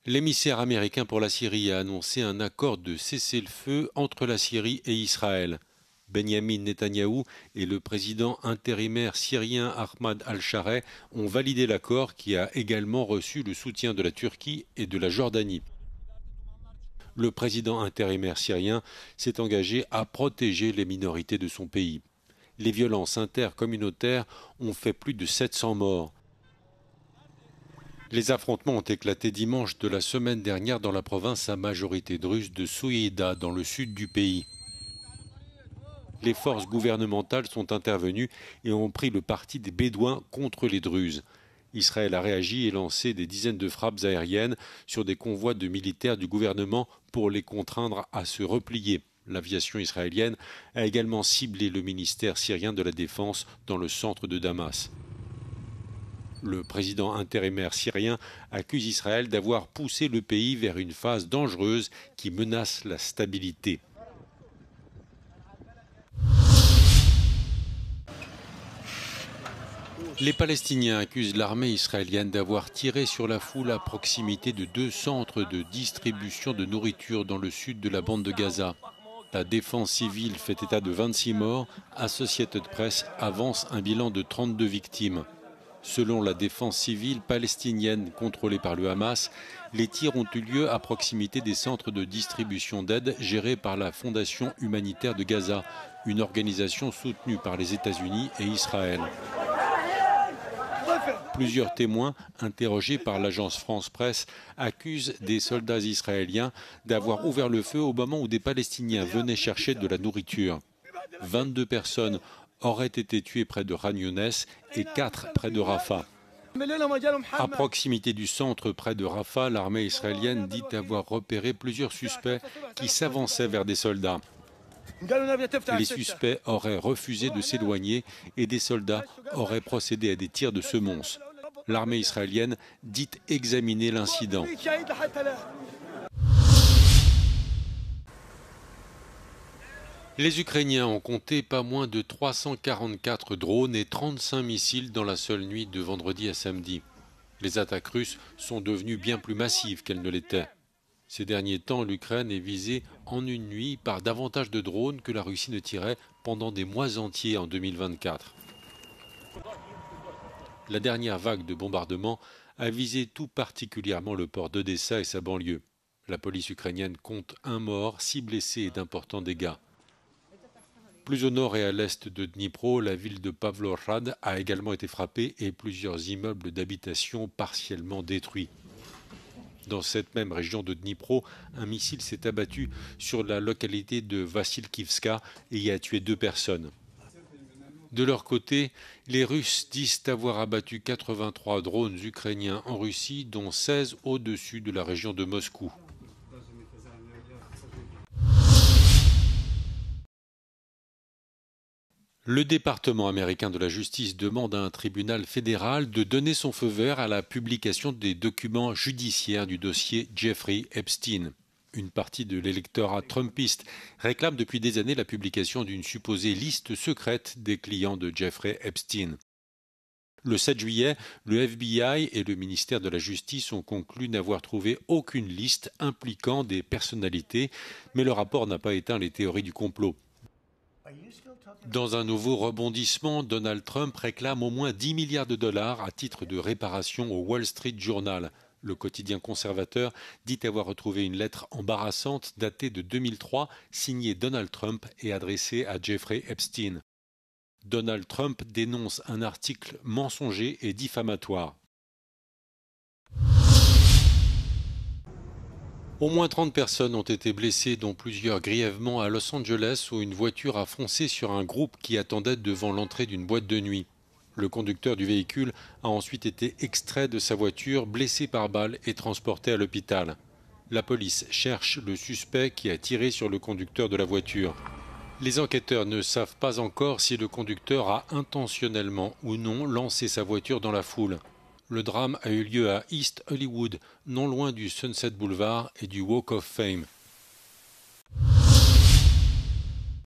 L'émissaire américain pour la Syrie a annoncé un accord de cessez-le-feu entre la Syrie et Israël. Benyamin Netanyahou et le président intérimaire syrien Ahmad al-Shareh ont validé l'accord qui a également reçu le soutien de la Turquie et de la Jordanie. Le président intérimaire syrien s'est engagé à protéger les minorités de son pays. Les violences intercommunautaires ont fait plus de 700 morts. Les affrontements ont éclaté dimanche de la semaine dernière dans la province à majorité druze de Souyeda, dans le sud du pays. Les forces gouvernementales sont intervenues et ont pris le parti des Bédouins contre les Druzes. Israël a réagi et lancé des dizaines de frappes aériennes sur des convois de militaires du gouvernement pour les contraindre à se replier. L'aviation israélienne a également ciblé le ministère syrien de la Défense dans le centre de Damas. Le président intérimaire syrien accuse Israël d'avoir poussé le pays vers une phase dangereuse qui menace la stabilité. Les Palestiniens accusent l'armée israélienne d'avoir tiré sur la foule à proximité de 2 centres de distribution de nourriture dans le sud de la bande de Gaza. La défense civile fait état de 26 morts. Associated Press avance un bilan de 32 victimes. Selon la défense civile palestinienne contrôlée par le Hamas, les tirs ont eu lieu à proximité des centres de distribution d'aide gérés par la Fondation humanitaire de Gaza, une organisation soutenue par les États-Unis et Israël. Plusieurs témoins, interrogés par l'agence France Presse, accusent des soldats israéliens d'avoir ouvert le feu au moment où des Palestiniens venaient chercher de la nourriture. 22 personnes auraient été tuées près de Khan Younes et 4 près de Rafah. À proximité du centre près de Rafah, l'armée israélienne dit avoir repéré plusieurs suspects qui s'avançaient vers des soldats. Les suspects auraient refusé de s'éloigner et des soldats auraient procédé à des tirs de semonce. L'armée israélienne dit examiner l'incident. Les Ukrainiens ont compté pas moins de 344 drones et 35 missiles dans la seule nuit de vendredi à samedi. Les attaques russes sont devenues bien plus massives qu'elles ne l'étaient. Ces derniers temps, l'Ukraine est visée en une nuit par davantage de drones que la Russie ne tirait pendant des mois entiers en 2024. La dernière vague de bombardements a visé tout particulièrement le port d'Odessa et sa banlieue. La police ukrainienne compte 1 mort, 6 blessés et d'importants dégâts. Plus au nord et à l'est de Dnipro, la ville de Pavlohrad a également été frappée et plusieurs immeubles d'habitation partiellement détruits. Dans cette même région de Dnipro, un missile s'est abattu sur la localité de Vassilkivska et y a tué 2 personnes. De leur côté, les Russes disent avoir abattu 83 drones ukrainiens en Russie, dont 16 au-dessus de la région de Moscou. Le département américain de la justice demande à un tribunal fédéral de donner son feu vert à la publication des documents judiciaires du dossier Jeffrey Epstein. Une partie de l'électorat trumpiste réclame depuis des années la publication d'une supposée liste secrète des clients de Jeffrey Epstein. Le 7 juillet, le FBI et le ministère de la Justice ont conclu n'avoir trouvé aucune liste impliquant des personnalités, mais le rapport n'a pas éteint les théories du complot. Dans un nouveau rebondissement, Donald Trump réclame au moins 10 milliards de dollars à titre de réparation au Wall Street Journal. Le quotidien conservateur dit avoir retrouvé une lettre embarrassante datée de 2003, signée Donald Trump et adressée à Jeffrey Epstein. Donald Trump dénonce un article mensonger et diffamatoire. Au moins 30 personnes ont été blessées, dont plusieurs grièvement à Los Angeles, où une voiture a foncé sur un groupe qui attendait devant l'entrée d'une boîte de nuit. Le conducteur du véhicule a ensuite été extrait de sa voiture, blessé par balle et transporté à l'hôpital. La police cherche le suspect qui a tiré sur le conducteur de la voiture. Les enquêteurs ne savent pas encore si le conducteur a intentionnellement ou non lancé sa voiture dans la foule. Le drame a eu lieu à East Hollywood, non loin du Sunset Boulevard et du Walk of Fame.